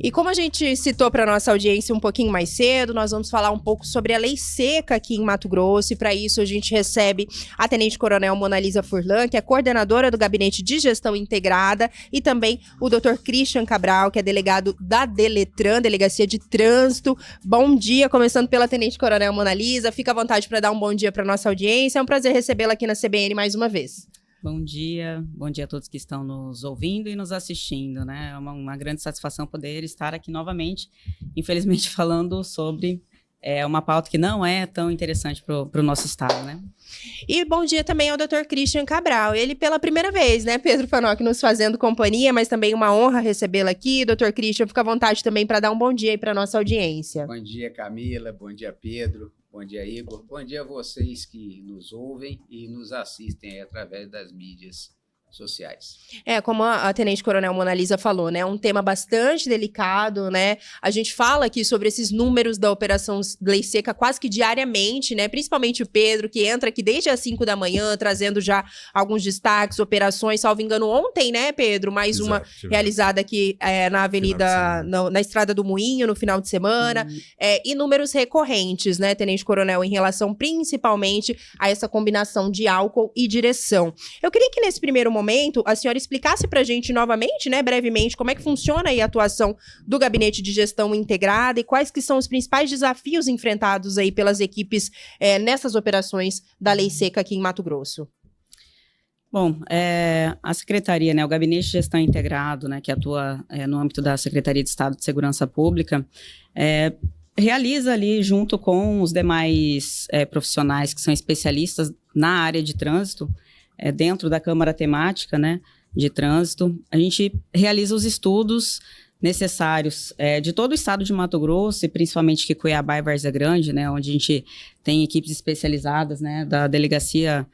E como a gente citou para nossa audiência um pouquinho mais cedo, nós vamos falar um pouco sobre a lei seca aqui em Mato Grosso, e para isso a gente recebe a Tenente Coronel Monalisa Furlan, que é coordenadora do Gabinete de Gestão Integrada, e também o Dr. Christian Cabral, que é delegado da Deletran, Delegacia de Trânsito. Bom dia, começando pela Tenente Coronel Monalisa. Fica à vontade para dar um bom dia para nossa audiência. É um prazer recebê-la aqui na CBN mais uma vez. Bom dia a todos que estão nos ouvindo e nos assistindo, né? É uma grande satisfação poder estar aqui novamente, infelizmente falando sobre uma pauta que não é tão interessante para o nosso estado, né? E bom dia também ao Dr. Christian Cabral, ele pela primeira vez, né, Pedro Fanoc, nos fazendo companhia, mas também uma honra recebê-lo aqui. Dr. Christian, fica à vontade também para dar um bom dia aí para nossa audiência. Bom dia, Camila, bom dia, Pedro. Bom dia, Igor. Bom dia a vocês que nos ouvem e nos assistem aí através das mídias sociais. Como a Tenente Coronel Monalisa falou, né, é um tema bastante delicado, né, a gente fala aqui sobre esses números da Operação Lei Seca quase que diariamente, né, principalmente o Pedro, que entra aqui desde as 5 da manhã, trazendo já alguns destaques, operações, salvo engano, ontem, né, Pedro, mais uma realizada aqui na Avenida, na Estrada do Moinho, no final de semana, e números recorrentes, né, Tenente Coronel, em relação principalmente a essa combinação de álcool e direção. Eu queria que nesse primeiro momento a senhora explicasse para a gente novamente, né, brevemente, como é que funciona aí a atuação do Gabinete de Gestão Integrada e quais que são os principais desafios enfrentados aí pelas equipes nessas operações da Lei Seca aqui em Mato Grosso. Bom, a Secretaria, né, o Gabinete de Gestão Integrado, né, que atua no âmbito da Secretaria de Estado de Segurança Pública, realiza ali, junto com os demais profissionais que são especialistas na área de trânsito, dentro da Câmara Temática, né, de Trânsito, a gente realiza os estudos necessários de todo o estado de Mato Grosso, e principalmente que Cuiabá e Várzea Grande, né, onde a gente tem equipes especializadas, né, da Delegacia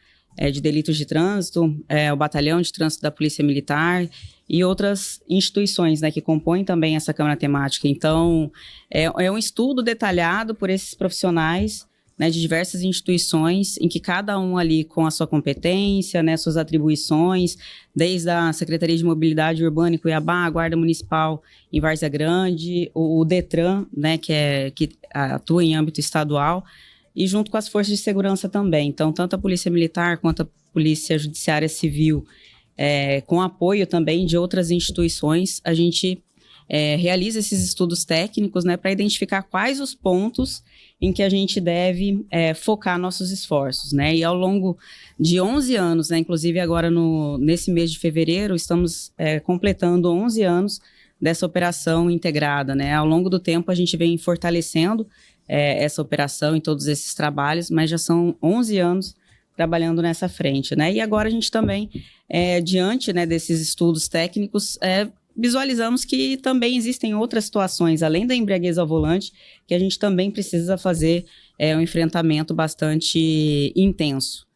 de Delitos de Trânsito, o Batalhão de Trânsito da Polícia Militar e outras instituições, né, que compõem também essa Câmara Temática. Então, é um estudo detalhado por esses profissionais, né, de diversas instituições, em que cada um ali com a sua competência, né, suas atribuições, desde a Secretaria de Mobilidade Urbana em Cuiabá, a Guarda Municipal em Várzea Grande, o Detran, né, que atua em âmbito estadual, e junto com as forças de segurança também. Então, tanto a Polícia Militar quanto a Polícia Judiciária Civil, com apoio também de outras instituições, a gente realiza esses estudos técnicos, né, para identificar quais os pontos em que a gente deve focar nossos esforços, né, e ao longo de 11 anos, né, inclusive agora nesse mês de fevereiro, estamos completando 11 anos dessa operação integrada, né, ao longo do tempo a gente vem fortalecendo essa operação e todos esses trabalhos, mas já são 11 anos trabalhando nessa frente, né, e agora a gente também, diante, né, desses estudos técnicos, visualizamos que também existem outras situações, além da embriaguez ao volante, que a gente também precisa fazer um enfrentamento bastante intenso,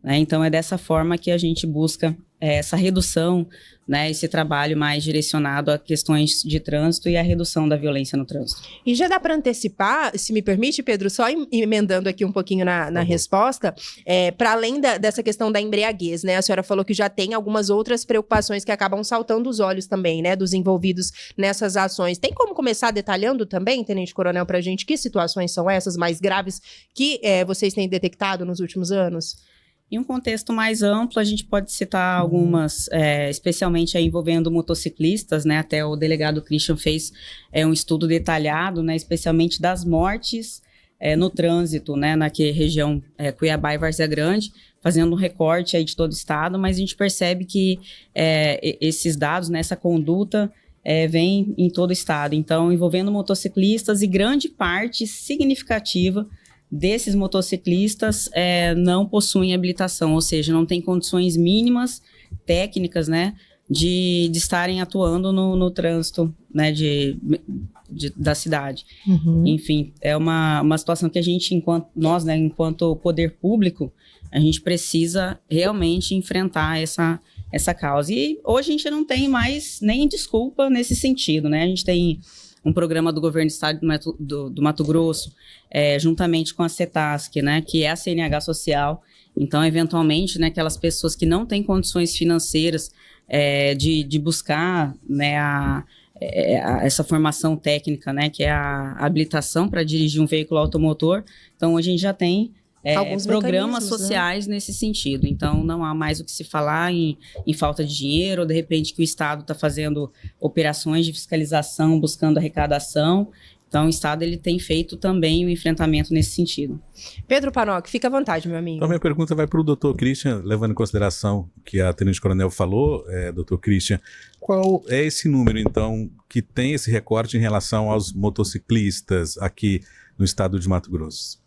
né? Então, é dessa forma que a gente busca essa redução, né, esse trabalho mais direcionado a questões de trânsito e a redução da violência no trânsito. E já dá para antecipar, se me permite, Pedro, só emendando aqui um pouquinho na resposta, para além dessa questão da embriaguez, né? A senhora falou que já tem algumas outras preocupações que acabam saltando os olhos também, né, dos envolvidos nessas ações. Tem como começar detalhando também, Tenente Coronel, para a gente, que situações são essas mais graves que vocês têm detectado nos últimos anos? Em um contexto mais amplo, a gente pode citar algumas, especialmente aí envolvendo motociclistas, né? Até o delegado Christian fez um estudo detalhado, né? Especialmente das mortes no trânsito, né? Na região Cuiabá e Várzea Grande, fazendo um recorte aí de todo o estado, mas a gente percebe que esses dados, né? Essa conduta vem em todo o estado. Então, envolvendo motociclistas, e grande parte significativa desses motociclistas não possuem habilitação, ou seja, não tem condições mínimas técnicas, né, de estarem atuando no trânsito, né, da cidade. Uhum. Enfim, é uma situação que a gente, enquanto poder público, a gente precisa realmente enfrentar essa causa. E hoje a gente não tem mais nem desculpa nesse sentido, né? A gente tem um programa do governo do estado do Mato Grosso, juntamente com a CETASC, né, que é a CNH Social. Então, eventualmente, né, aquelas pessoas que não têm condições financeiras de buscar, né, essa formação técnica, né, que é a habilitação para dirigir um veículo automotor. Então, hoje a gente já tem alguns programas mecanismos, sociais, né, nesse sentido. Então, não há mais o que se falar em falta de dinheiro, ou de repente que o Estado está fazendo operações de fiscalização, buscando arrecadação. Então, o Estado ele tem feito também o enfrentamento nesse sentido. Pedro Panoc, fica à vontade, meu amigo. Então, minha pergunta vai para o doutor Christian, levando em consideração que a Tenente Coronel falou, doutor Christian, qual é esse número, então, que tem esse recorte em relação aos motociclistas aqui no estado de Mato Grosso?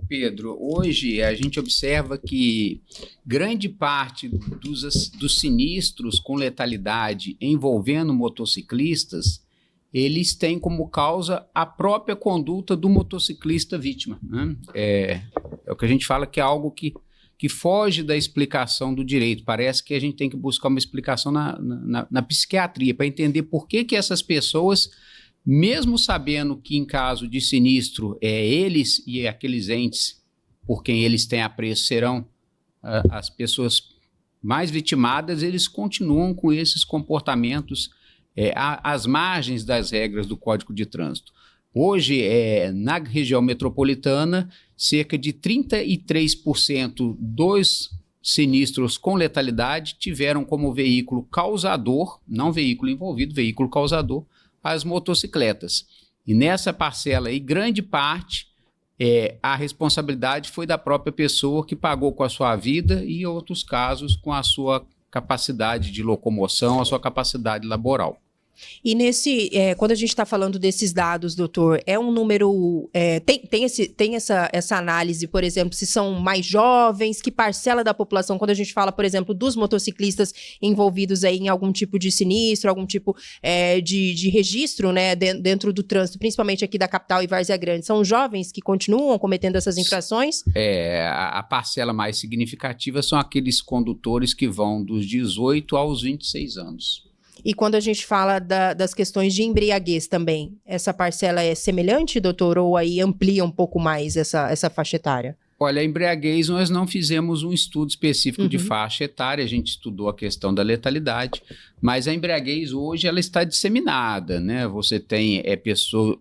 Pedro, hoje a gente observa que grande parte dos sinistros com letalidade envolvendo motociclistas, eles têm como causa a própria conduta do motociclista vítima, né? É o que a gente fala que é algo que foge da explicação do direito. Parece que a gente tem que buscar uma explicação na psiquiatria para entender por que essas pessoas, mesmo sabendo que em caso de sinistro, eles e aqueles entes por quem eles têm apreço serão as pessoas mais vitimadas, eles continuam com esses comportamentos às margens das regras do Código de Trânsito. Hoje, na região metropolitana, cerca de 33% dos sinistros com letalidade tiveram como veículo causador, não veículo envolvido, veículo causador, as motocicletas. E nessa parcela aí, grande parte, a responsabilidade foi da própria pessoa que pagou com a sua vida e, em outros casos, com a sua capacidade de locomoção, a sua capacidade laboral. E quando a gente está falando desses dados, doutor, é um número, tem essa análise, por exemplo, se são mais jovens, que parcela da população, quando a gente fala, por exemplo, dos motociclistas envolvidos aí em algum tipo de sinistro, algum tipo de registro, né, dentro do trânsito, principalmente aqui da capital e Várzea Grande, são jovens que continuam cometendo essas infrações? A parcela mais significativa são aqueles condutores que vão dos 18 aos 26 anos. E quando a gente fala das questões de embriaguez também, essa parcela é semelhante, doutor, ou aí amplia um pouco mais essa faixa etária? Olha, a embriaguez nós não fizemos um estudo específico de faixa etária, a gente estudou a questão da letalidade, mas a embriaguez hoje ela está disseminada, né? Você tem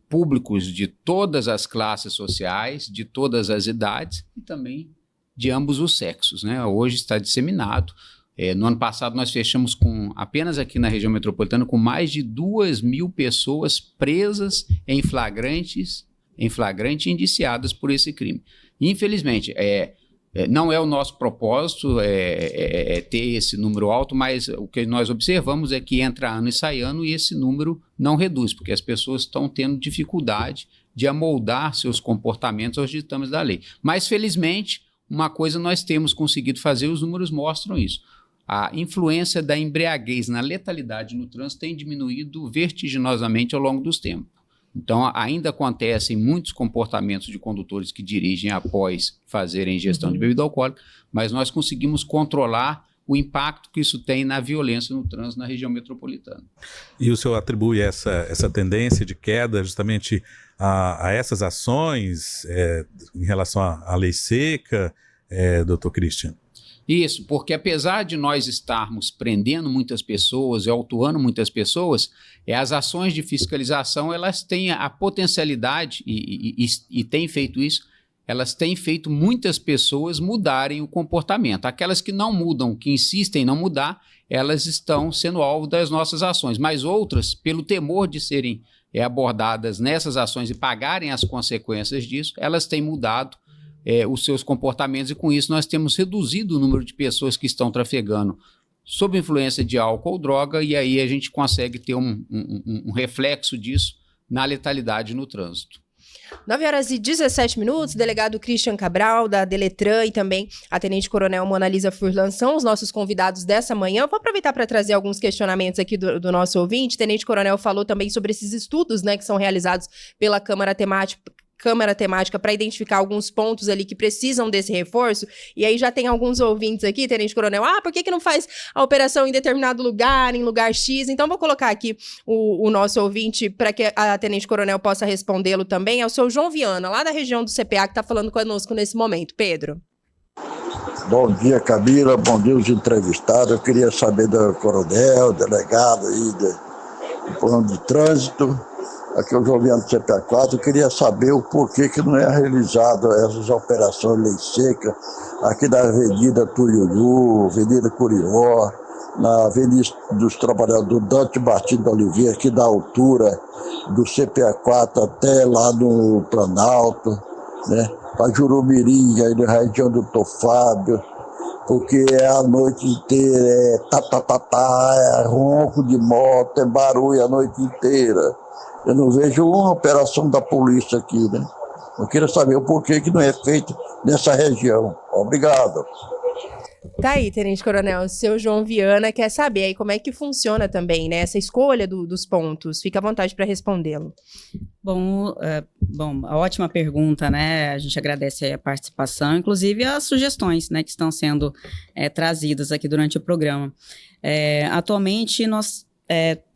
públicos de todas as classes sociais, de todas as idades e também de ambos os sexos, né? Hoje está disseminado. No ano passado, nós fechamos apenas aqui na região metropolitana, com mais de 2.000 pessoas presas em flagrante e indiciadas por esse crime. Infelizmente, não é o nosso propósito ter esse número alto, mas o que nós observamos é que entra ano e sai ano e esse número não reduz, porque as pessoas estão tendo dificuldade de amoldar seus comportamentos aos ditames da lei. Mas, felizmente, uma coisa nós temos conseguido fazer, os números mostram isso. A influência da embriaguez na letalidade no trânsito tem diminuído vertiginosamente ao longo dos tempos. Então, ainda acontecem muitos comportamentos de condutores que dirigem após fazerem ingestão de bebida alcoólica, mas nós conseguimos controlar o impacto que isso tem na violência no trânsito na região metropolitana. E o senhor atribui essa tendência de queda justamente a essas ações em relação à lei seca, doutor Christian? Isso, porque apesar de nós estarmos prendendo muitas pessoas e autuando muitas pessoas, as ações de fiscalização elas têm a potencialidade, e têm feito isso, elas têm feito muitas pessoas mudarem o comportamento. Aquelas que não mudam, que insistem em não mudar, elas estão sendo alvo das nossas ações, mas outras, pelo temor de serem abordadas nessas ações e pagarem as consequências disso, elas têm mudado os seus comportamentos e com isso nós temos reduzido o número de pessoas que estão trafegando sob influência de álcool ou droga e aí a gente consegue ter um reflexo disso na letalidade no trânsito. 9h17, delegado Christian Cabral, da Deletran, e também a Tenente Coronel Mona Lisa Furlan são os nossos convidados dessa manhã. Eu vou aproveitar para trazer alguns questionamentos aqui do nosso ouvinte. Tenente Coronel falou também sobre esses estudos, né, que são realizados pela Câmara Temática para identificar alguns pontos ali que precisam desse reforço, e aí já tem alguns ouvintes aqui, Tenente Coronel, por que não faz a operação em determinado lugar, em lugar X? Então vou colocar aqui o nosso ouvinte para que a Tenente Coronel possa respondê-lo também, é o seu João Viana, lá da região do CPA, que está falando conosco nesse momento. Pedro. Bom dia, Camila, bom dia os entrevistados. Eu queria saber do coronel, delegado aí, plano de trânsito. Aqui é o Joviano do CPA4. Eu queria saber o porquê que não é realizado essas operações lei seca aqui na Avenida Turiuru, Avenida Curió, na Avenida dos Trabalhadores Dante Martins de Oliveira, aqui da altura do CPA4 até lá no Planalto, né? Para Jurumirim, aí na região do Tofábio, porque é a noite inteira, é ronco de moto, é barulho a noite inteira. Eu não vejo uma operação da polícia aqui, né? Eu queria saber o porquê que não é feito nessa região. Obrigado. Tá aí, Tenente Coronel, o seu João Viana quer saber aí como é que funciona também, né, essa escolha dos pontos. Fica à vontade para respondê-lo. Bom, a ótima pergunta, né? A gente agradece aí a participação, inclusive as sugestões, né, que estão sendo trazidas aqui durante o programa. Atualmente, nós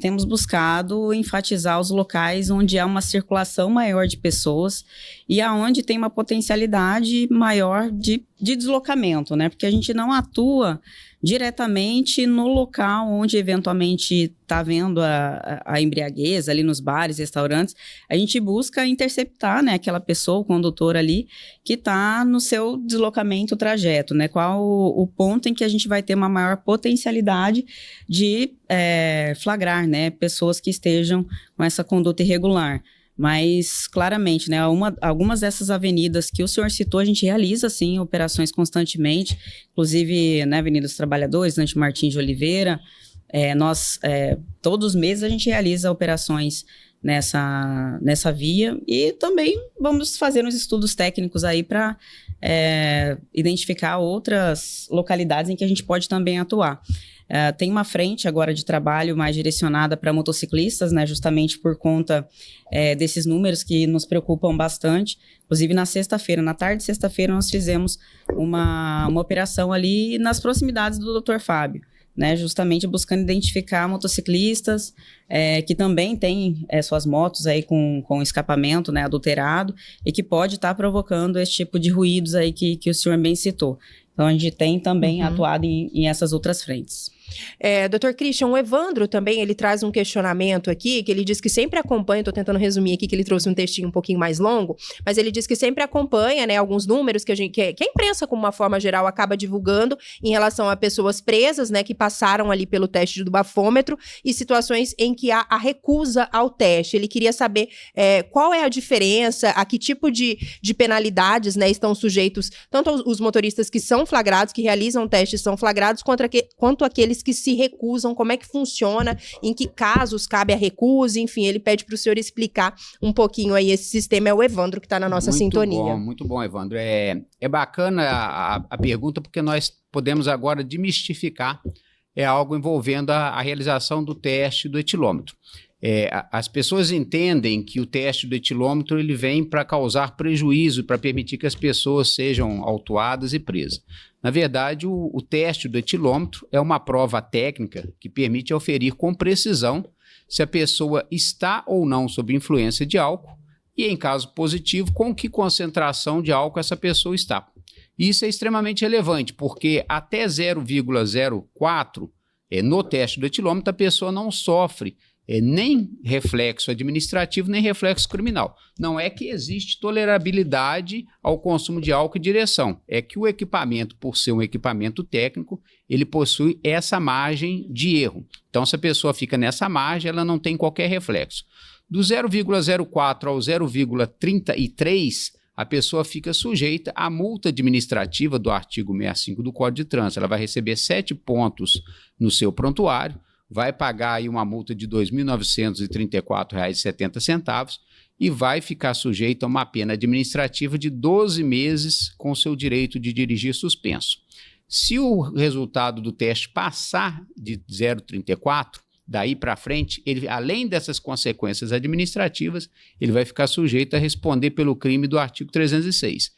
temos buscado enfatizar os locais onde há uma circulação maior de pessoas e aonde tem uma potencialidade maior de deslocamento, né? Porque a gente não atua diretamente no local onde eventualmente está havendo a embriaguez ali nos bares, restaurantes. A gente busca interceptar, né, aquela pessoa, o condutor ali, que está no seu deslocamento, trajeto, né? Qual o ponto em que a gente vai ter uma maior potencialidade de flagrar, né, pessoas que estejam com essa conduta irregular. Mas, claramente, né, algumas dessas avenidas que o senhor citou, a gente realiza, sim, operações constantemente, inclusive, né, Avenida dos Trabalhadores, Dante Martins de Oliveira, todos os meses a gente realiza operações nessa via e também vamos fazer uns estudos técnicos aí para identificar outras localidades em que a gente pode também atuar. Tem uma frente agora de trabalho mais direcionada para motociclistas, né, justamente por conta desses números que nos preocupam bastante. Inclusive, na tarde de sexta-feira, nós fizemos uma operação ali nas proximidades do Dr. Fábio, né, justamente buscando identificar motociclistas que também têm suas motos aí com escapamento, né, adulterado e que pode estar provocando esse tipo de ruídos aí que o senhor bem citou. Então, a gente tem também atuado em essas outras frentes. Dr. Christian, o Evandro também, ele traz um questionamento aqui, que ele diz que sempre acompanha, estou tentando resumir aqui, que ele trouxe um textinho um pouquinho mais longo, mas ele diz que sempre acompanha, né, alguns números que a imprensa, como uma forma geral, acaba divulgando em relação a pessoas presas, né, que passaram ali pelo teste do bafômetro e situações em que há a recusa ao teste. Ele queria saber qual é a diferença, a que tipo de penalidades, né, estão sujeitos tanto os motoristas que são flagrados, que realizam testes são flagrados, quanto aqueles que se recusam, como é que funciona, em que casos cabe a recusa, enfim, ele pede para o senhor explicar um pouquinho aí esse sistema. É o Evandro que está na nossa sintonia. Muito bom, Evandro. É bacana a pergunta, porque nós podemos agora desmistificar algo envolvendo a realização do teste do etilômetro. As pessoas entendem que o teste do etilômetro ele vem para causar prejuízo, para permitir que as pessoas sejam autuadas e presas. Na verdade, o teste do etilômetro é uma prova técnica que permite aferir com precisão se a pessoa está ou não sob influência de álcool e, em caso positivo, com que concentração de álcool essa pessoa está. Isso é extremamente relevante, porque até 0,04 no teste do etilômetro a pessoa não sofre nem reflexo administrativo, nem reflexo criminal. Não é que existe tolerabilidade ao consumo de álcool e direção. É que o equipamento, por ser um equipamento técnico, ele possui essa margem de erro. Então, se a pessoa fica nessa margem, ela não tem qualquer reflexo. Do 0,04 ao 0,33, a pessoa fica sujeita à multa administrativa do artigo 65 do Código de Trânsito. Ela vai receber 7 pontos no seu prontuário, vai pagar aí uma multa de R$ 2.934,70 e vai ficar sujeito a uma pena administrativa de 12 meses com seu direito de dirigir suspenso. Se o resultado do teste passar de 0,34, daí para frente, ele, além dessas consequências administrativas, ele vai ficar sujeito a responder pelo crime do artigo 306.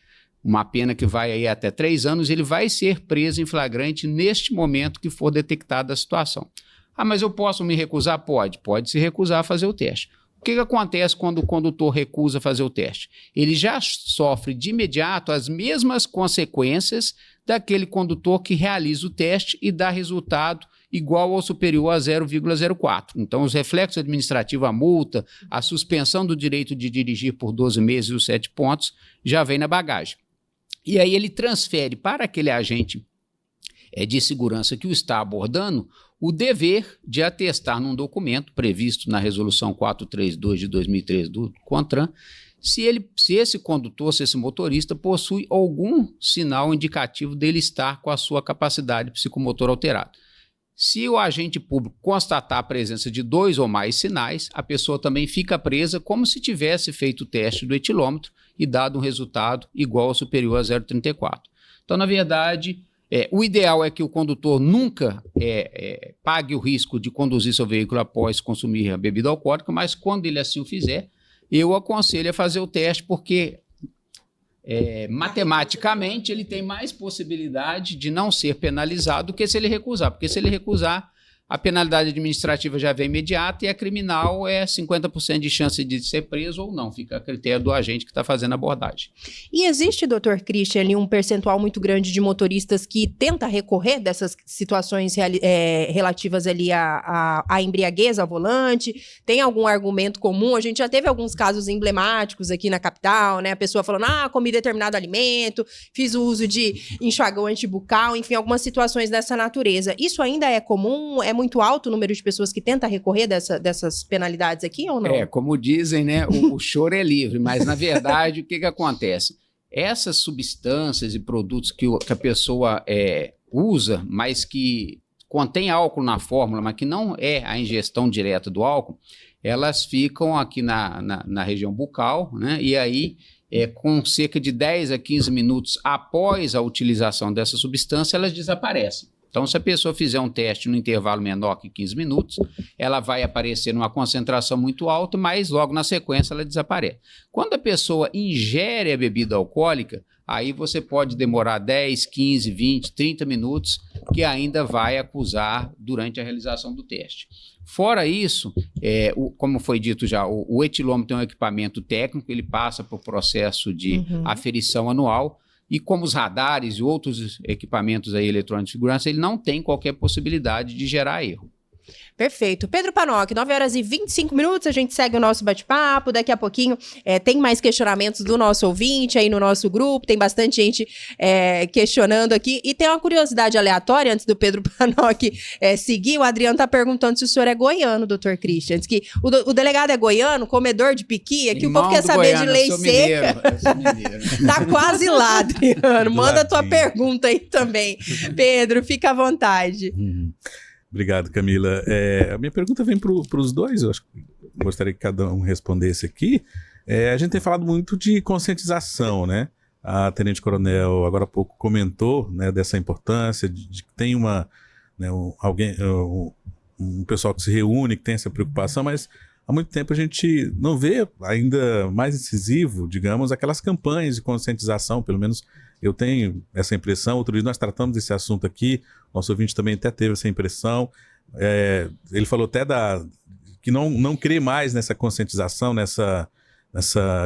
Uma pena que vai aí até 3 anos, ele vai ser preso em flagrante neste momento que for detectada a situação. Ah, mas eu posso me recusar? Pode se recusar a fazer o teste. O que acontece quando o condutor recusa fazer o teste? Ele já sofre de imediato as mesmas consequências daquele condutor que realiza o teste e dá resultado igual ou superior a 0,04. Então, os reflexos administrativos, a multa, a suspensão do direito de dirigir por 12 meses e os 7 pontos já vem na bagagem. E aí ele transfere para aquele agente de segurança que o está abordando o dever de atestar num documento previsto na Resolução 432 de 2013 do CONTRAN, se esse condutor, se esse motorista possui algum sinal indicativo dele estar com a sua capacidade psicomotora alterada. Se o agente público constatar a presença de 2 ou mais sinais, a pessoa também fica presa como se tivesse feito o teste do etilômetro e dado um resultado igual ou superior a 0,34. Então, na verdade, o ideal é que o condutor nunca pague o risco de conduzir seu veículo após consumir a bebida alcoólica, mas quando ele assim o fizer, eu aconselho a fazer o teste, porque matematicamente ele tem mais possibilidade de não ser penalizado do que se ele recusar, porque se ele recusar, a penalidade administrativa já vem imediata e a criminal é 50% de chance de ser preso ou não, fica a critério do agente que está fazendo a abordagem. E existe, doutor Christian, ali um percentual muito grande de motoristas que tenta recorrer dessas situações relativas ali à embriaguez ao volante? Tem algum argumento comum? A gente já teve alguns casos emblemáticos aqui na capital, né? A pessoa falando, comi determinado alimento, fiz o uso de enxuagão antibucal, enfim, algumas situações dessa natureza. Isso ainda é comum? É muito alto o número de pessoas que tenta recorrer dessas penalidades aqui ou não? Como dizem, né? O choro é livre, mas na verdade o que acontece? Essas substâncias e produtos que a pessoa usa, mas que contém álcool na fórmula, mas que não é a ingestão direta do álcool, elas ficam aqui na região bucal, né? E aí, com cerca de 10 a 15 minutos após a utilização dessa substância, elas desaparecem. Então, se a pessoa fizer um teste no intervalo menor que 15 minutos, ela vai aparecer numa concentração muito alta, mas logo na sequência ela desaparece. Quando a pessoa ingere a bebida alcoólica, aí você pode demorar 10, 15, 20, 30 minutos, que ainda vai acusar durante a realização do teste. Fora isso, como foi dito já, o etilômetro é um equipamento técnico, ele passa por processo de aferição anual, e como os radares e outros equipamentos aí eletrônicos de segurança, ele não tem qualquer possibilidade de gerar erro. Perfeito. Pedro Panoc, 9h25, a gente segue o nosso bate-papo, daqui a pouquinho tem mais questionamentos do nosso ouvinte aí no nosso grupo, tem bastante gente questionando aqui, e tem uma curiosidade aleatória, antes do Pedro Panoc seguir, o Adriano tá perguntando se o senhor é goiano, doutor Christian, diz que o delegado é goiano, comedor de piqui, aqui o povo quer saber de lei seca. Eu sou mineiro. Tá quase lá, Adriano, manda a tua pergunta aí também. Pedro, fica à vontade. Obrigado, Camila. A minha pergunta vem para os dois, eu acho que gostaria que cada um respondesse aqui. A gente tem falado muito de conscientização, né? A Tenente Coronel, agora há pouco, comentou, né, dessa importância de que tem um pessoal que se reúne, que tem essa preocupação, mas há muito tempo a gente não vê ainda mais incisivo, digamos, aquelas campanhas de conscientização, pelo menos eu tenho essa impressão. Outro dia nós tratamos desse assunto aqui, nosso ouvinte também até teve essa impressão. Ele falou até que não crê mais nessa conscientização, nessa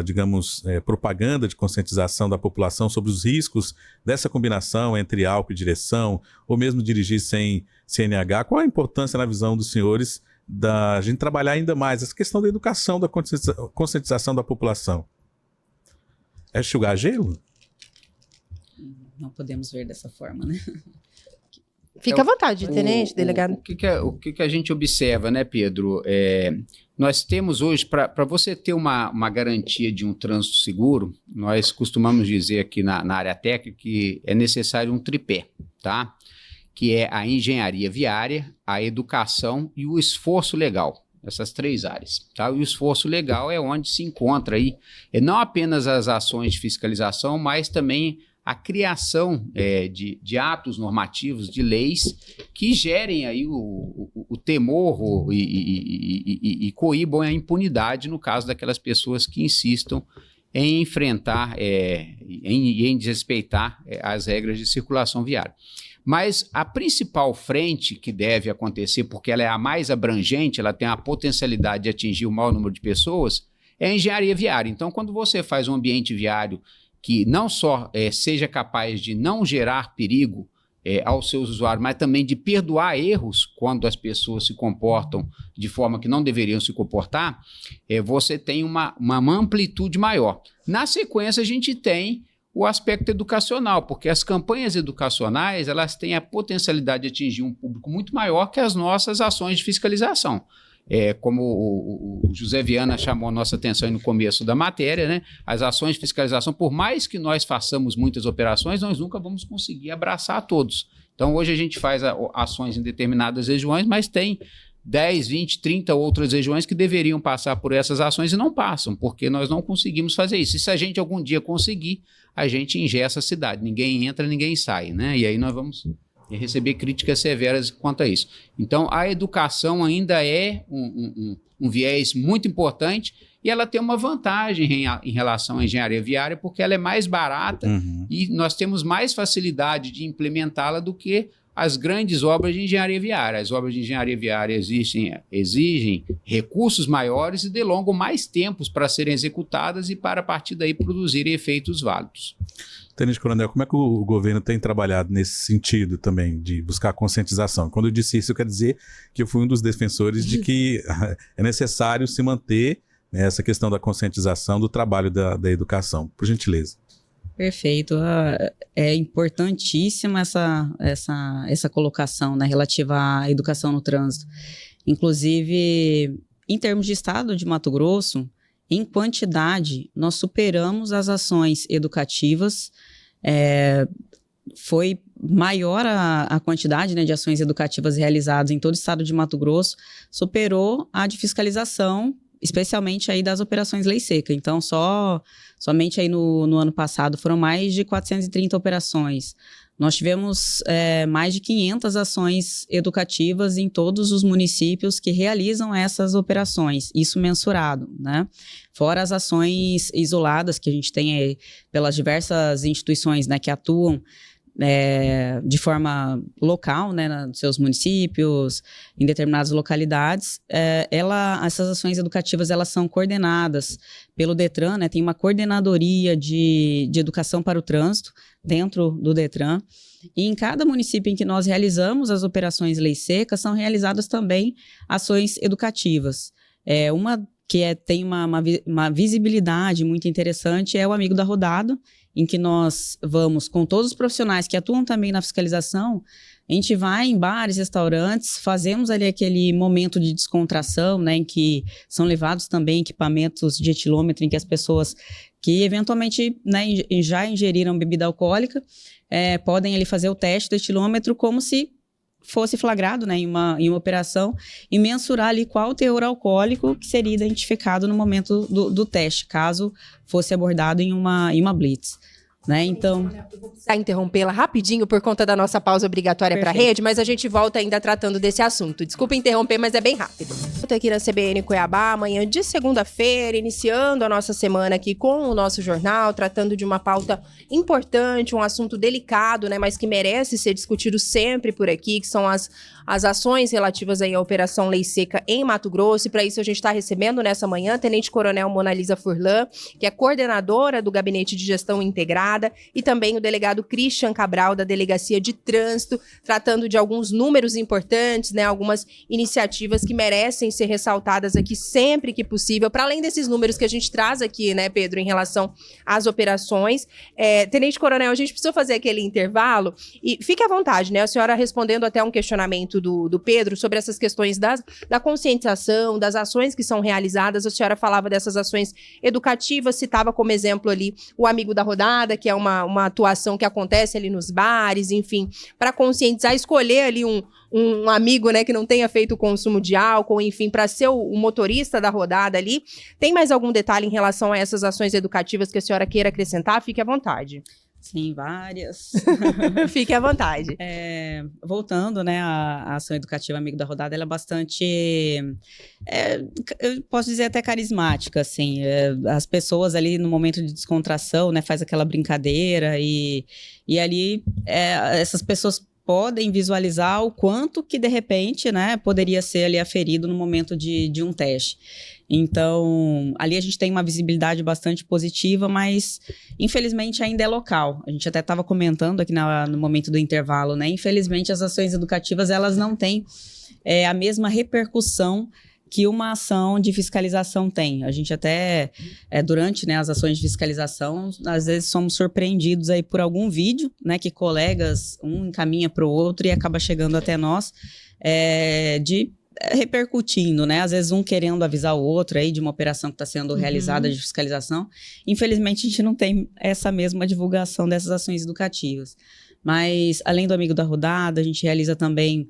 digamos, propaganda de conscientização da população sobre os riscos dessa combinação entre álcool e direção, ou mesmo dirigir sem CNH. Qual a importância, na visão dos senhores, da gente trabalhar ainda mais essa questão da educação, da conscientização da população? É enxugar gelo? Não podemos ver dessa forma, né? Fica à vontade, tenente, delegado. O que a gente observa, né, Pedro? Nós temos hoje, para você ter uma garantia de um trânsito seguro, nós costumamos dizer aqui na área técnica que é necessário um tripé, tá? Que é a engenharia viária, a educação e o esforço legal. Essas 3 áreas, tá? E o esforço legal é onde se encontra aí, não apenas as ações de fiscalização, mas também a criação de atos normativos, de leis que gerem aí o temor e coíbam a impunidade no caso daquelas pessoas que insistam em enfrentar em desrespeitar as regras de circulação viária. Mas a principal frente que deve acontecer, porque ela é a mais abrangente, ela tem a potencialidade de atingir o maior número de pessoas, é a engenharia viária. Então, quando você faz um ambiente viário que não só seja capaz de não gerar perigo aos seus usuários, mas também de perdoar erros quando as pessoas se comportam de forma que não deveriam se comportar, você tem uma amplitude maior. Na sequência, a gente tem o aspecto educacional, porque as campanhas educacionais elas têm a potencialidade de atingir um público muito maior que as nossas ações de fiscalização. Como o José Viana chamou a nossa atenção no começo da matéria, né? As ações de fiscalização, por mais que nós façamos muitas operações, nós nunca vamos conseguir abraçar todos. Então, hoje a gente faz ações em determinadas regiões, mas tem 10, 20, 30 outras regiões que deveriam passar por essas ações e não passam, porque nós não conseguimos fazer isso. E se a gente algum dia conseguir, a gente engessa a cidade. Ninguém entra, ninguém sai, né? E aí nós vamos receber críticas severas quanto a isso. Então, a educação ainda é um viés muito importante e ela tem uma vantagem em relação à engenharia viária, porque ela é mais barata e nós temos mais facilidade de implementá-la do que as grandes obras de engenharia viária. As obras de engenharia viária exigem recursos maiores e delongam mais tempos para serem executadas e para, a partir daí, produzirem efeitos válidos. Tenente Coronel, como é que o governo tem trabalhado nesse sentido também, de buscar conscientização? Quando eu disse isso, eu quero dizer que eu fui um dos defensores de que é necessário se manter, né, essa questão da conscientização do trabalho da educação. Por gentileza. Perfeito. É importantíssima essa colocação, né, relativa à educação no trânsito. Inclusive, em termos de estado de Mato Grosso, em quantidade, nós superamos as ações educativas. Foi maior a quantidade, né, de ações educativas realizadas em todo o estado de Mato Grosso, superou a de fiscalização, especialmente aí das operações Lei Seca. Então, somente aí no ano passado foram mais de 430 operações. Nós tivemos mais de 500 ações educativas em todos os municípios que realizam essas operações, isso mensurado, né? Fora as ações isoladas que a gente tem aí pelas diversas instituições, né, que atuam de forma local, né, nos seus municípios, em determinadas localidades. Essas ações educativas elas são coordenadas pelo Detran, né, tem uma coordenadoria de educação para o trânsito dentro do Detran, e em cada município em que nós realizamos as operações Lei Seca, são realizadas também ações educativas. Uma que tem uma visibilidade muito interessante é o Amigo da Rodada, em que nós vamos com todos os profissionais que atuam também na fiscalização. A gente vai em bares, restaurantes, fazemos ali aquele momento de descontração, né, em que são levados também equipamentos de etilômetro, em que as pessoas que eventualmente, né, já ingeriram bebida alcoólica, podem ali fazer o teste do etilômetro como se fosse flagrado, né, em uma operação, e mensurar ali qual o teor alcoólico que seria identificado no momento do teste, caso fosse abordado em uma blitz. Né? Então, eu vou precisar interrompê-la rapidinho por conta da nossa pausa obrigatória para a rede, mas a gente volta ainda tratando desse assunto. Desculpa interromper, mas é bem rápido. Eu tô aqui na CBN Cuiabá, amanhã de segunda-feira, iniciando a nossa semana aqui com o nosso jornal, tratando de uma pauta importante, um assunto delicado, né, mas que merece ser discutido sempre por aqui, que são as ações relativas aí à Operação Lei Seca em Mato Grosso. E para isso a gente está recebendo nessa manhã a Tenente Coronel Monalisa Furlan, que é coordenadora do Gabinete de Gestão Integrada, e também o delegado Christian Cabral, da Delegacia de Trânsito, tratando de alguns números importantes, né, algumas iniciativas que merecem ser ressaltadas aqui sempre que possível, para além desses números que a gente traz aqui, né, Pedro, em relação às operações. Tenente Coronel, a gente precisa fazer aquele intervalo, e fique à vontade, né, a senhora respondendo até um questionamento do Pedro sobre essas questões da conscientização, das ações que são realizadas. A senhora falava dessas ações educativas, citava como exemplo ali o Amigo da Rodada, que é uma atuação que acontece ali nos bares, enfim, para conscientizar, escolher ali um amigo, né, que não tenha feito o consumo de álcool, enfim, para ser o motorista da rodada ali. Tem mais algum detalhe em relação a essas ações educativas que a senhora queira acrescentar? Fique à vontade. Sim, várias. Fique à vontade. Voltando, né, a ação educativa Amigo da Rodada, ela é bastante, eu posso dizer até carismática, assim. As pessoas ali no momento de descontração, né, faz aquela brincadeira e ali essas pessoas podem visualizar o quanto que, de repente, né, poderia ser ali aferido no momento de um teste. Então, ali a gente tem uma visibilidade bastante positiva, mas infelizmente ainda é local. A gente até estava comentando aqui no momento do intervalo, né? Infelizmente as ações educativas, elas não têm a mesma repercussão que uma ação de fiscalização tem. A gente até, durante, né, as ações de fiscalização, às vezes somos surpreendidos aí por algum vídeo, né, que colegas, um encaminha para o outro e acaba chegando até nós, repercutindo, né? Às vezes um querendo avisar o outro aí de uma operação que está sendo realizada de fiscalização. Infelizmente, a gente não tem essa mesma divulgação dessas ações educativas. Mas, além do Amigo da Rodada, a gente realiza também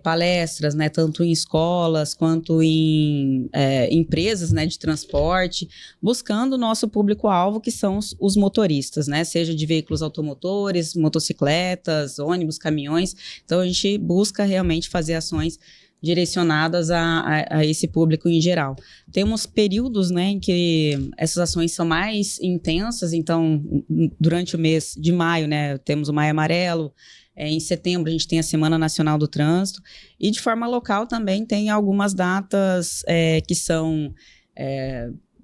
palestras, né, tanto em escolas quanto em empresas, né, de transporte, buscando o nosso público-alvo, que são os motoristas, né, seja de veículos automotores, motocicletas, ônibus, caminhões. Então, a gente busca realmente fazer ações direcionadas a esse público em geral. Temos períodos, né, em que essas ações são mais intensas. Então, durante o mês de maio, né, temos o Maio Amarelo. Em setembro, a gente tem a Semana Nacional do Trânsito. E, de forma local, também tem algumas datas que são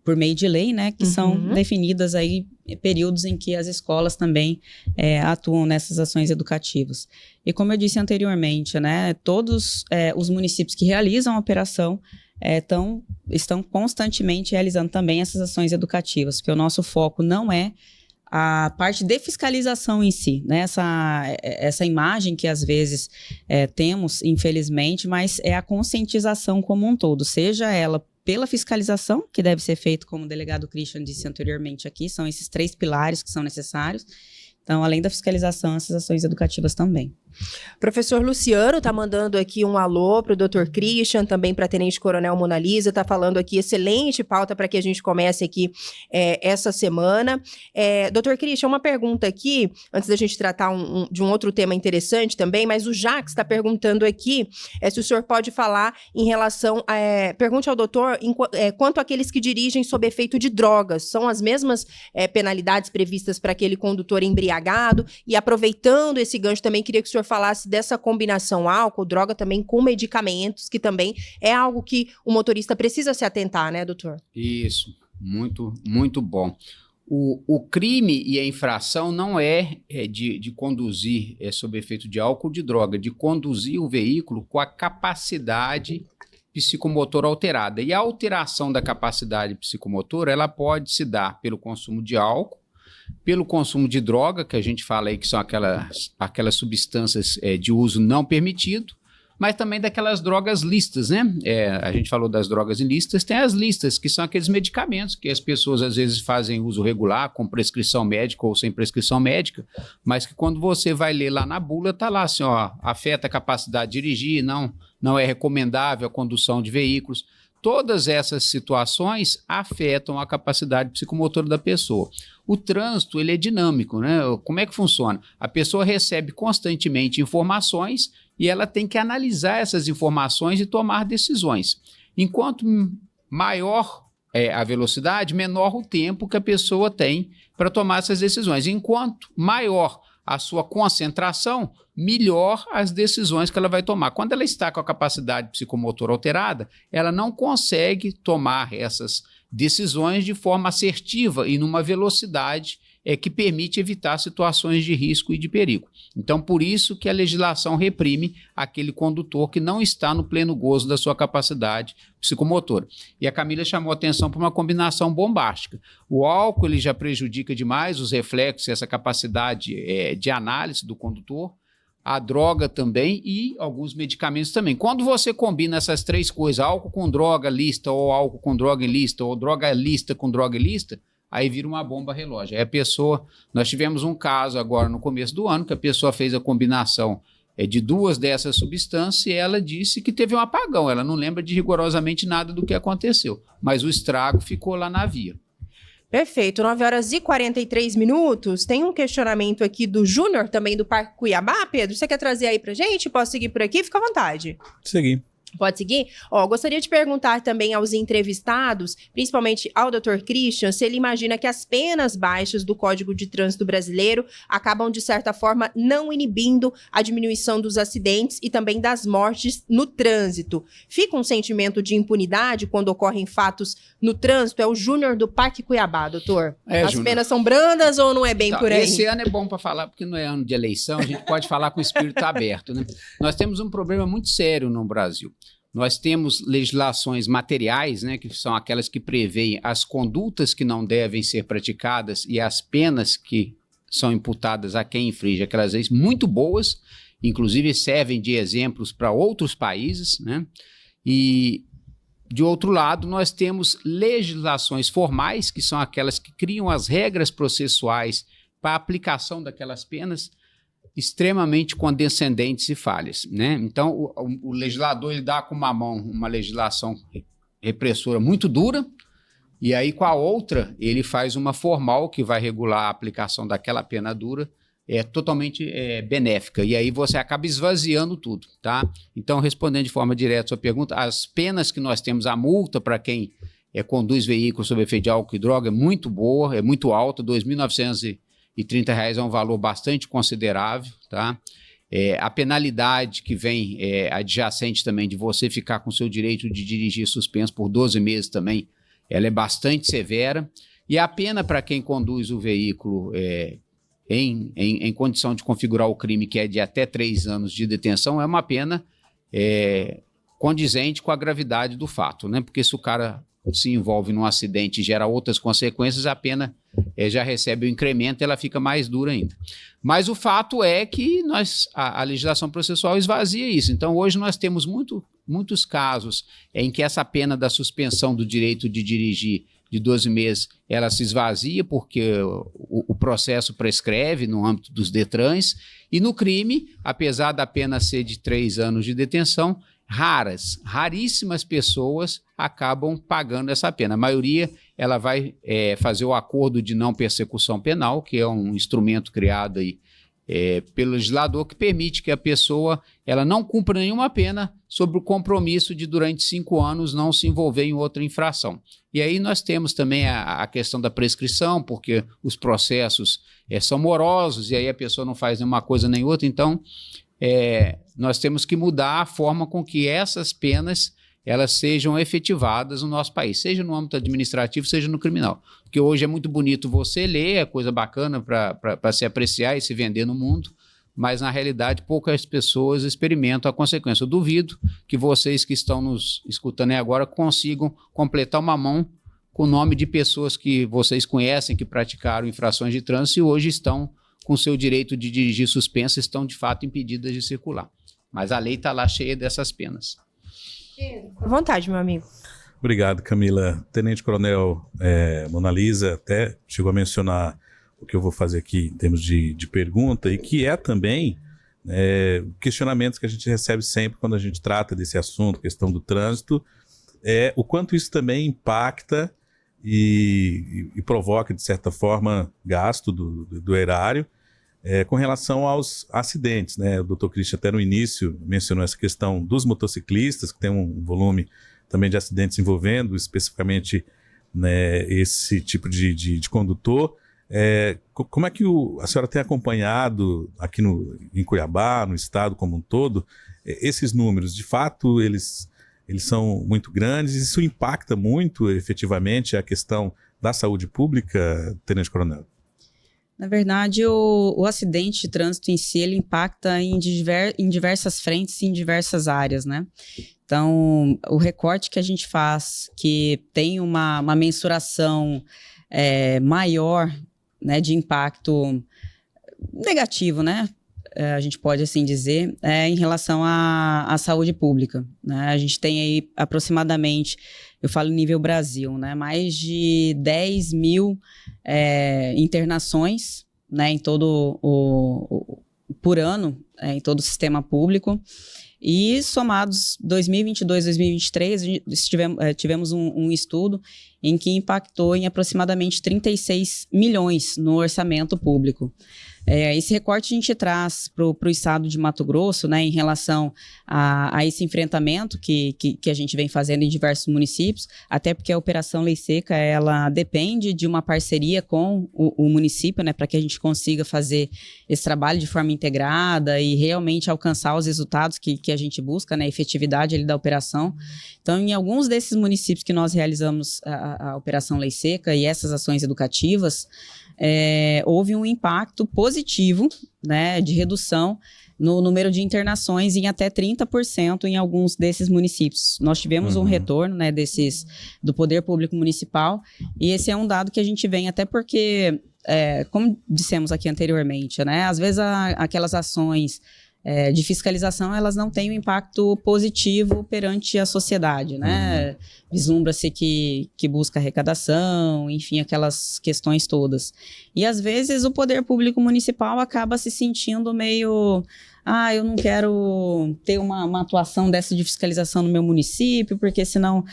por meio de lei, né, que são definidas aí períodos em que as escolas também atuam nessas ações educativas. E como eu disse anteriormente, né, todos os municípios que realizam a operação estão constantemente realizando também essas ações educativas, porque o nosso foco não é a parte de fiscalização em si, né? Essa imagem que às vezes temos, infelizmente, mas é a conscientização como um todo, seja ela pela fiscalização, que deve ser feito, como o delegado Christian disse anteriormente aqui, são esses 3 pilares que são necessários. Então, além da fiscalização, essas ações educativas também. Professor Luciano está mandando aqui um alô para o Dr. Christian, também para a Tenente Coronel Mona Lisa, está falando aqui, excelente pauta para que a gente comece aqui essa semana. Dr. Christian, uma pergunta aqui, antes da gente tratar de um outro tema interessante também, mas o Jacques está perguntando aqui se o senhor pode falar em relação, pergunte ao doutor, quanto àqueles que dirigem sob efeito de drogas, são as mesmas penalidades previstas para aquele condutor embriagado? E aproveitando esse gancho também, queria que o senhor falasse dessa combinação álcool, droga também com medicamentos, que também é algo que o motorista precisa se atentar, né, doutor? Isso, muito, muito bom. O crime e a infração não de conduzir sob efeito de álcool ou de droga, de conduzir o veículo com a capacidade psicomotora alterada. E a alteração da capacidade psicomotora, ela pode se dar pelo consumo de álcool, pelo consumo de droga, que a gente fala aí que são aquelas substâncias de uso não permitido, mas também daquelas drogas lícitas, né? A gente falou das drogas ilícitas, tem as lícitas, que são aqueles medicamentos que as pessoas às vezes fazem uso regular, com prescrição médica ou sem prescrição médica, mas que quando você vai ler lá na bula, tá lá assim, ó, afeta a capacidade de dirigir, não é recomendável a condução de veículos. Todas essas situações afetam a capacidade psicomotora da pessoa. O trânsito, ele é dinâmico, né? Como é que funciona? A pessoa recebe constantemente informações e ela tem que analisar essas informações e tomar decisões. Enquanto maior a velocidade, menor o tempo que a pessoa tem para tomar essas decisões. Enquanto maior a sua concentração, melhor as decisões que ela vai tomar. Quando ela está com a capacidade psicomotora alterada, ela não consegue tomar essas decisões de forma assertiva e numa velocidade que permite evitar situações de risco e de perigo. Então, por isso que a legislação reprime aquele condutor que não está no pleno gozo da sua capacidade psicomotora. E a Camila chamou a atenção para uma combinação bombástica. O álcool ele já prejudica demais os reflexos e essa capacidade de análise do condutor, a droga também e alguns medicamentos também. Quando você combina essas 3 coisas, álcool com droga lícita ou álcool com droga ilícita ou droga lícita com droga ilícita, aí vira uma bomba relógio. Aí a pessoa, nós tivemos um caso agora no começo do ano que a pessoa fez a combinação de 2 dessas substâncias e ela disse que teve um apagão. Ela não lembra de rigorosamente nada do que aconteceu, mas o estrago ficou lá na via. Perfeito, 9h43. Tem um questionamento aqui do Júnior, também do Parque Cuiabá. Pedro, você quer trazer aí pra gente? Posso seguir por aqui? Fica à vontade. Seguir. Pode seguir? Gostaria de perguntar também aos entrevistados, principalmente ao Dr. Christian, se ele imagina que as penas baixas do Código de Trânsito Brasileiro acabam, de certa forma, não inibindo a diminuição dos acidentes e também das mortes no trânsito. Fica um sentimento de impunidade quando ocorrem fatos no trânsito? É o Júnior do Parque Cuiabá, doutor. As Júnior, penas são brandas ou não é bem por aí? Esse ano é bom para falar, porque não é ano de eleição, a gente pode falar com o espírito aberto, né? Nós temos um problema muito sério no Brasil. Nós temos legislações materiais, né, que são aquelas que preveem as condutas que não devem ser praticadas e as penas que são imputadas a quem infringe aquelas leis, muito boas, inclusive servem de exemplos para outros países, né? E, de outro lado, nós temos legislações formais, que são aquelas que criam as regras processuais para a aplicação daquelas penas, extremamente condescendentes e falhas, né? Então, o legislador ele dá com uma mão uma legislação repressora muito dura, e aí com a outra ele faz uma formal que vai regular a aplicação daquela pena dura, totalmente benéfica, e aí você acaba esvaziando tudo, tá? Então, respondendo de forma direta a sua pergunta, as penas que nós temos, a multa para quem conduz veículos sob efeito de álcool e droga é muito boa, é muito alta, R$ 2.930 é um valor bastante considerável, tá? A penalidade que vem adjacente também de você ficar com seu direito de dirigir suspenso por 12 meses também, ela é bastante severa, e a pena para quem conduz o veículo em condição de configurar o crime, que é de até 3 anos de detenção, é uma pena condizente com a gravidade do fato, né? Porque se o cara se envolve num acidente e gera outras consequências, a pena já recebe o incremento e ela fica mais dura ainda. Mas o fato é que a legislação processual esvazia isso. Então, hoje nós temos muitos casos em que essa pena da suspensão do direito de dirigir de 12 meses, ela se esvazia porque o processo prescreve no âmbito dos DETRANs, e no crime, apesar da pena ser de 3 anos de detenção, raríssimas pessoas acabam pagando essa pena. A maioria, ela vai fazer o acordo de não persecução penal, que é um instrumento criado aí, pelo legislador, que permite que a pessoa ela não cumpra nenhuma pena sob o compromisso de, durante 5 anos, não se envolver em outra infração. E aí nós temos também a questão da prescrição, porque os processos são morosos e aí a pessoa não faz nenhuma coisa nem outra. Então, nós temos que mudar a forma com que essas penas elas sejam efetivadas no nosso país, seja no âmbito administrativo, seja no criminal. Porque hoje é muito bonito você ler, é coisa bacana para se apreciar e se vender no mundo, mas na realidade poucas pessoas experimentam a consequência. Eu duvido que vocês que estão nos escutando aí agora consigam completar uma mão com o nome de pessoas que vocês conhecem, que praticaram infrações de trânsito e hoje estão com seu direito de dirigir suspenso, estão de fato impedidas de circular. Mas a lei está lá cheia dessas penas. À vontade, meu amigo. Obrigado, Camila. Tenente Coronel Mona Lisa até chegou a mencionar o que eu vou fazer aqui em termos de pergunta, e que é também questionamentos que a gente recebe sempre quando a gente trata desse assunto, questão do trânsito, o quanto isso também impacta e provoca, de certa forma, gasto do erário com relação aos acidentes, né? O Dr. Christian até no início mencionou essa questão dos motociclistas, que tem um volume também de acidentes envolvendo especificamente, né, esse tipo de condutor. Como é que a senhora tem acompanhado aqui em Cuiabá, no estado como um todo, esses números? De fato, eles são muito grandes, isso impacta muito efetivamente a questão da saúde pública, Tenente Coronel? Na verdade, o acidente de trânsito em si, ele impacta em diversas frentes e em diversas áreas, né? Então, o recorte que a gente faz, que tem uma mensuração maior, né, de impacto negativo, né? A gente pode assim dizer, em relação à saúde pública, né? A gente tem aí aproximadamente, eu falo nível Brasil, né? Mais de 10 mil internações, né? Em todo por ano, em todo o sistema público. E somados 2022, 2023, tivemos um estudo em que impactou em aproximadamente 36 milhões no orçamento público. Esse recorte a gente traz para o estado de Mato Grosso, né, em relação a esse enfrentamento que a gente vem fazendo em diversos municípios, até porque a Operação Lei Seca, ela depende de uma parceria com o município, né, para que a gente consiga fazer esse trabalho de forma integrada e realmente alcançar os resultados que a gente busca, né, a efetividade ali da operação. Então, em alguns desses municípios que nós realizamos a Operação Lei Seca e essas ações educativas, houve um impacto positivo, né, de redução no número de internações em até 30% em alguns desses municípios. Nós tivemos um retorno, né, do Poder Público Municipal, e esse é um dado que a gente vem até porque, como dissemos aqui anteriormente, né, às vezes aquelas ações de fiscalização, elas não têm um impacto positivo perante a sociedade, né? Vislumbra-se que busca arrecadação, enfim, aquelas questões todas. E, às vezes, o poder público municipal acaba se sentindo meio... eu não quero ter uma atuação dessa de fiscalização no meu município, porque senão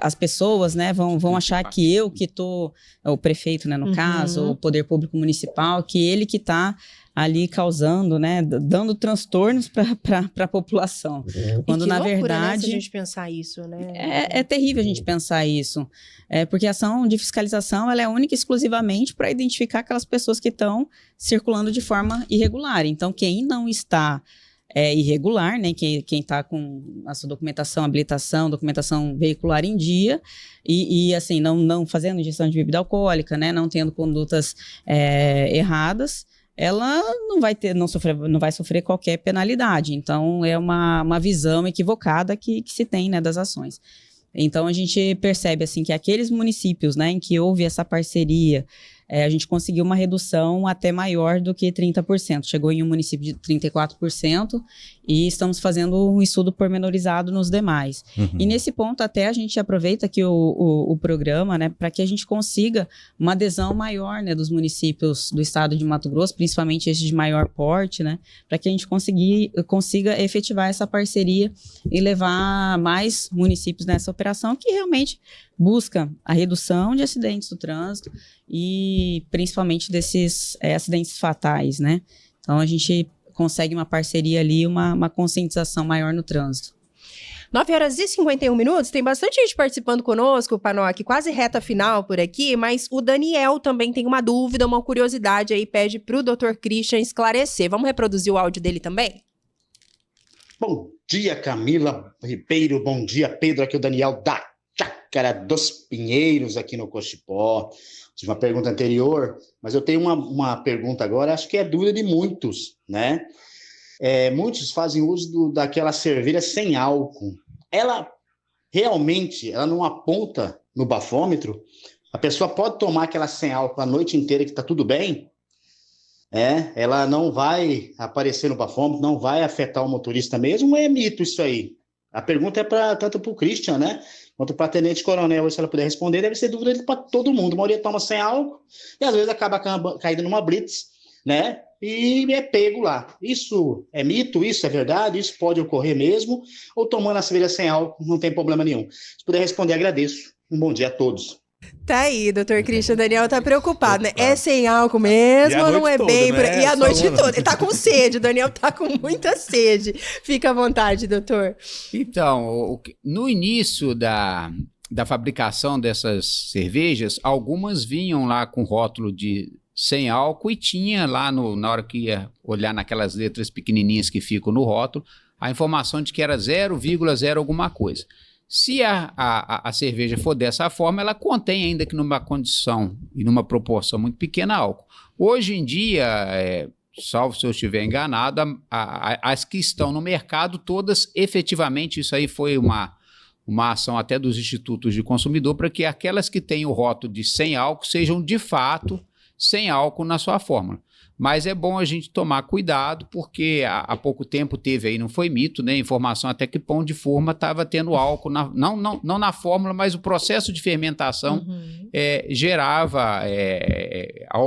as pessoas, né, vão achar que eu que estou... O prefeito, né, no caso, o poder público municipal, que ele que está ali causando, né, dando transtornos para a população. Quando, na verdade, né, se a gente pensar isso, né? É terrível a gente pensar isso. Porque a ação de fiscalização, ela é única e exclusivamente para identificar aquelas pessoas que estão circulando de forma irregular. Então, quem não está irregular, né, quem está com a sua documentação, habilitação, documentação veicular em dia e assim, não fazendo ingestão de bebida alcoólica, né, não tendo condutas erradas, ela não vai sofrer qualquer penalidade. Então, é uma visão equivocada que se tem, né, das ações. Então, a gente percebe assim, que aqueles municípios, né, em que houve essa parceria, a gente conseguiu uma redução até maior do que 30%. Chegou em um município de 34% e estamos fazendo um estudo pormenorizado nos demais. E nesse ponto até a gente aproveita aqui o programa, né, para que a gente consiga uma adesão maior, né, dos municípios do estado de Mato Grosso, principalmente esses de maior porte, né, para que a gente consiga efetivar essa parceria e levar mais municípios nessa operação que realmente busca a redução de acidentes do trânsito e principalmente desses acidentes fatais, né? Então, a gente consegue uma parceria ali, uma conscientização maior no trânsito. 9h51, tem bastante gente participando conosco, Panoc, quase reta final por aqui, mas o Daniel também tem uma dúvida, uma curiosidade aí, pede para o Dr. Christian esclarecer. Vamos reproduzir o áudio dele também? Bom dia, Camila Ribeiro, bom dia, Pedro, aqui é o Daniel da Chácara dos Pinheiros, aqui no Cochipó. Tive uma pergunta anterior, mas eu tenho uma pergunta agora, acho que é dúvida de muitos, né? Muitos fazem uso daquela cerveja sem álcool. Ela realmente, ela não aponta no bafômetro? A pessoa pode tomar aquela sem álcool a noite inteira que está tudo bem? Ela não vai aparecer no bafômetro, não vai afetar o motorista mesmo, ou é mito isso aí? A pergunta é tanto para o Christian, né, quanto para a Tenente Coronel, se ela puder responder, deve ser dúvida para todo mundo. A maioria toma sem álcool e às vezes acaba caindo numa blitz, né, e é pego lá. Isso é mito? Isso é verdade? Isso pode ocorrer mesmo? Ou tomando a cerveja sem álcool não tem problema nenhum? Se puder responder, agradeço. Um bom dia a todos. Tá aí, Dr. Christian, Daniel tá preocupado, né? É sem álcool mesmo ou não é toda, bem? Né? E a noite toda. Ele tá com sede, o Daniel tá com muita sede. Fica à vontade, doutor. Então, no início da fabricação dessas cervejas, algumas vinham lá com rótulo de sem álcool e tinha lá, na hora que ia olhar naquelas letras pequenininhas que ficam no rótulo, a informação de que era 0,0 alguma coisa. Se a cerveja for dessa forma, ela contém, ainda que numa condição e numa proporção muito pequena, álcool. Hoje em dia, salvo se eu estiver enganado, as que estão no mercado, todas efetivamente, isso aí foi uma ação até dos institutos de consumidor, para que aquelas que têm o rótulo de sem álcool sejam de fato sem álcool na sua fórmula. Mas é bom a gente tomar cuidado, porque há pouco tempo teve aí, não foi mito, né? Informação até que pão de forma estava tendo álcool, não na fórmula, mas o processo de fermentação gerava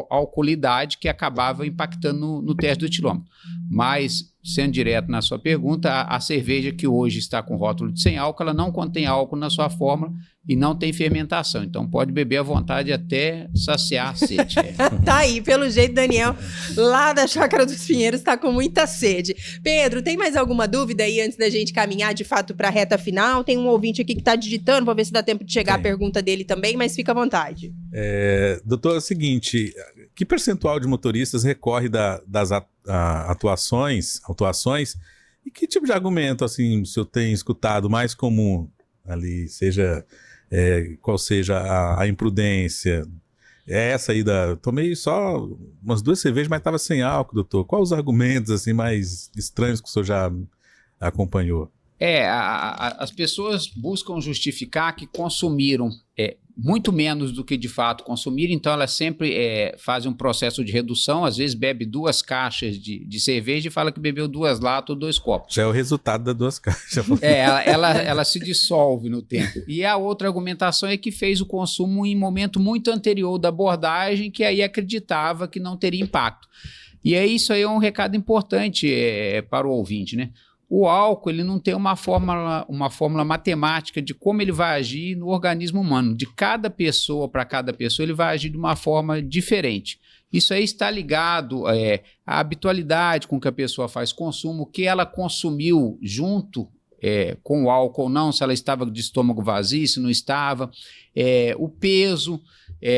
alcoolidade que acabava impactando no teste do etilômetro. Mas sendo direto na sua pergunta, a cerveja que hoje está com rótulo de sem álcool, ela não contém álcool na sua fórmula e não tem fermentação. Então, pode beber à vontade até saciar a sede. Tá aí, pelo jeito, Daniel, lá da Chácara dos Pinheiros, tá com muita sede. Pedro, tem mais alguma dúvida aí antes da gente caminhar, de fato, para a reta final? Tem um ouvinte aqui que tá digitando, vou ver se dá tempo de chegar a pergunta dele também, mas fica à vontade. Doutor, é o seguinte, que percentual de motoristas recorre das autuações, e que tipo de argumento, assim, o senhor tem escutado mais comum ali, qual seja a imprudência? É essa aí tomei só umas 2 cervejas, mas estava sem álcool, doutor. Quais os argumentos assim mais estranhos que o senhor já acompanhou? As pessoas buscam justificar que consumiram muito menos do que de fato consumiram, então elas sempre fazem um processo de redução, às vezes bebe 2 caixas de cerveja e fala que bebeu 2 latas ou 2 copos. Já é o resultado das 2 caixas. Ela se dissolve no tempo. E a outra argumentação é que fez o consumo em momento muito anterior da abordagem, que aí acreditava que não teria impacto. E isso aí é um recado importante para o ouvinte, né? O álcool, ele não tem uma fórmula matemática de como ele vai agir no organismo humano. De cada pessoa para cada pessoa, ele vai agir de uma forma diferente. Isso aí está ligado à habitualidade com que a pessoa faz consumo, o que ela consumiu junto com o álcool ou não, se ela estava de estômago vazio, se não estava, o peso,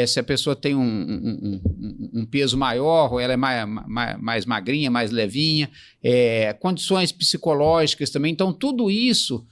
se a pessoa tem um peso maior, ou ela é mais magrinha, mais levinha, condições psicológicas também. Então, tudo isso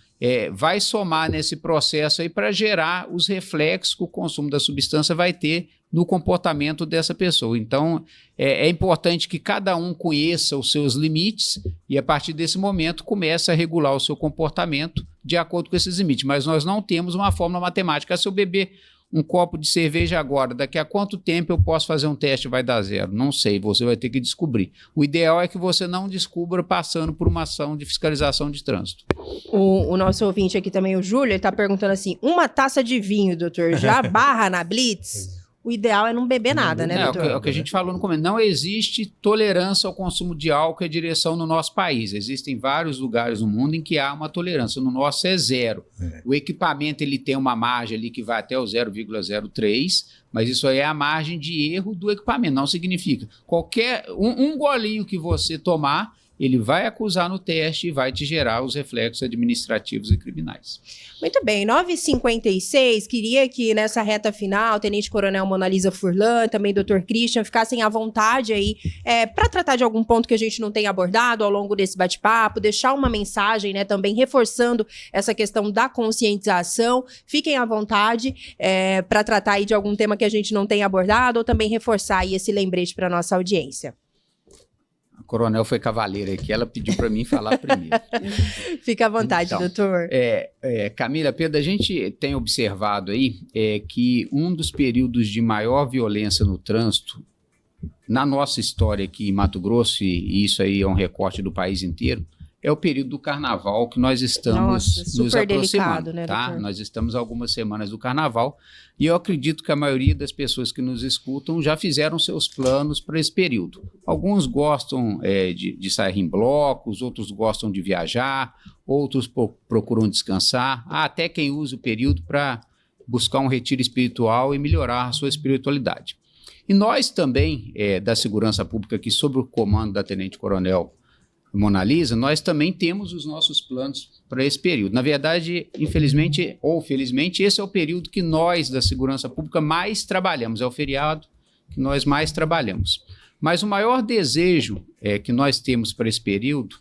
vai somar nesse processo aí para gerar os reflexos que o consumo da substância vai ter no comportamento dessa pessoa. Então, é importante que cada um conheça os seus limites e, a partir desse momento, comece a regular o seu comportamento de acordo com esses limites. Mas nós não temos uma fórmula matemática. Se eu beber um copo de cerveja agora, daqui a quanto tempo eu posso fazer um teste e vai dar 0? Não sei, você vai ter que descobrir. O ideal é que você não descubra passando por uma ação de fiscalização de trânsito. O nosso ouvinte aqui também, o Júlio, ele está perguntando assim, 1 taça de vinho, doutor, já barra na Blitz? O ideal é não beber nada, né, doutor? É o que a gente falou no começo. Não existe tolerância ao consumo de álcool e direção no nosso país. Existem vários lugares no mundo em que há uma tolerância. No nosso é 0. O equipamento ele tem uma margem ali que vai até o 0,03, mas isso aí é a margem de erro do equipamento. Não significa. Qualquer um golinho que você tomar, ele vai acusar no teste e vai te gerar os reflexos administrativos e criminais. Muito bem, 9h56, queria que nessa reta final, Tenente Coronel Monalisa Furlan, também Dr. Christian, ficassem à vontade aí para tratar de algum ponto que a gente não tenha abordado ao longo desse bate-papo, deixar uma mensagem, né, também reforçando essa questão da conscientização. Fiquem à vontade para tratar aí de algum tema que a gente não tenha abordado ou também reforçar aí esse lembrete para nossa audiência. A coronel foi cavaleira aqui, ela pediu para mim falar primeiro. Fica à vontade, então, doutor. Camila, Pedro, a gente tem observado aí que um dos períodos de maior violência no trânsito, na nossa história aqui em Mato Grosso, e isso aí é um recorte do país inteiro, é o período do carnaval que nós estamos nos aproximando. Delicado, né, tá? Doutor? Nós estamos há algumas semanas do carnaval e eu acredito que a maioria das pessoas que nos escutam já fizeram seus planos para esse período. Alguns gostam de sair em blocos, outros gostam de viajar, outros procuram descansar, até quem usa o período para buscar um retiro espiritual e melhorar a sua espiritualidade. E nós também, da Segurança Pública, aqui sob o comando da Tenente Coronel Monalisa, nós também temos os nossos planos para esse período. Na verdade, infelizmente ou felizmente, esse é o período que nós da Segurança Pública mais trabalhamos, é o feriado que nós mais trabalhamos. Mas o maior desejo que nós temos para esse período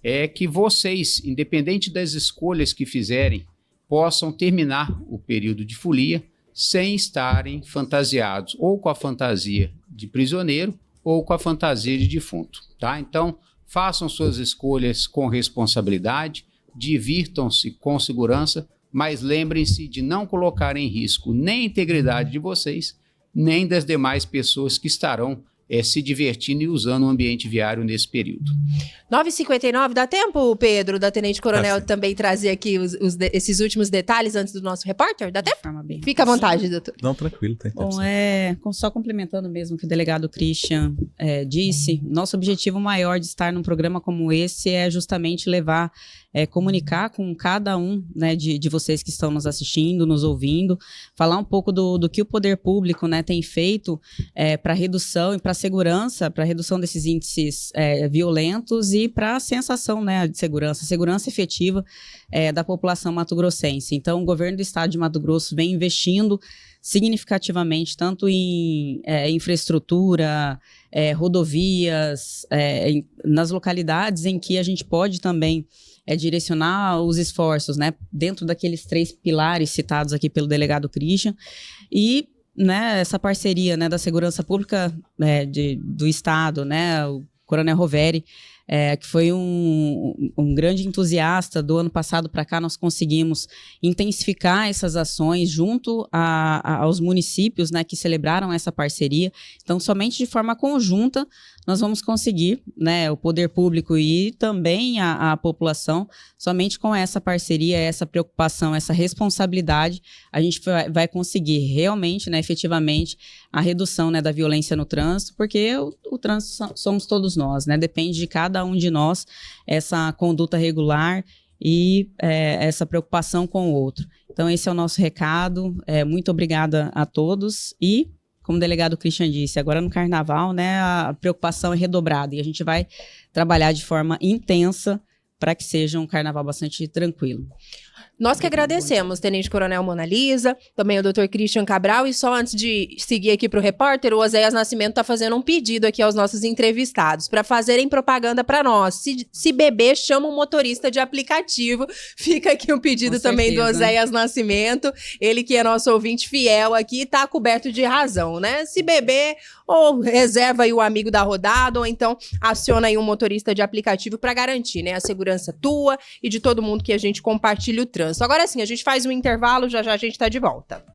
é que vocês, independente das escolhas que fizerem, possam terminar o período de folia sem estarem fantasiados ou com a fantasia de prisioneiro ou com a fantasia de defunto, tá? Então, façam suas escolhas com responsabilidade, divirtam-se com segurança, mas lembrem-se de não colocar em risco nem a integridade de vocês, nem das demais pessoas que estarão se divertindo e usando o ambiente viário nesse período. 9h59, dá tempo, Pedro, da Tenente Coronel, sim. também trazer aqui esses últimos detalhes antes do nosso repórter? Dá tempo? De forma bem Fica à vontade, doutor. Não, tranquilo, tem tempo. Bom, sim. só complementando mesmo o que o delegado Christian disse, nosso objetivo maior de estar num programa como esse é justamente comunicar com cada um, né, de vocês que estão nos assistindo, nos ouvindo, falar um pouco do que o poder público, né, tem feito para redução e para segurança, para redução desses índices violentos e para a sensação, né, de segurança efetiva da população mato-grossense. Então, o governo do estado de Mato Grosso vem investindo significativamente, tanto em infraestrutura, rodovias, nas localidades em que a gente pode também direcionar os esforços, né, dentro daqueles 3 pilares citados aqui pelo delegado Christian, e, né, essa parceria, né, da segurança pública do estado, né, o Coronel Roveri, que foi um grande entusiasta. Do ano passado para cá, nós conseguimos intensificar essas ações junto aos municípios, né, que celebraram essa parceria. Então, somente de forma conjunta, nós vamos conseguir, né, o poder público e também a população, somente com essa parceria, essa preocupação, essa responsabilidade, a gente vai conseguir realmente, né, efetivamente, a redução, né, da violência no trânsito, porque o trânsito somos todos nós, né, depende de cada um de nós essa conduta regular e essa preocupação com o outro. Então, esse é o nosso recado. Muito obrigada a todos e, como o delegado Christian disse, agora no Carnaval, né, a preocupação é redobrada e a gente vai trabalhar de forma intensa para que seja um Carnaval bastante tranquilo. Nós que agradecemos, Tenente Coronel Monalisa, também o Dr. Christian Cabral, e só antes de seguir aqui para o repórter, o Oséias Nascimento está fazendo um pedido aqui aos nossos entrevistados para fazerem propaganda para nós. Se beber, chama um motorista de aplicativo. Fica aqui um pedido também do Oséias Nascimento, ele que é nosso ouvinte fiel aqui, está coberto de razão, né? Se beber, ou reserva aí o amigo da rodada, ou então aciona aí um motorista de aplicativo para garantir, né, a segurança tua e de todo mundo que a gente compartilha o trânsito. Agora sim, a gente faz um intervalo, já já a gente está de volta.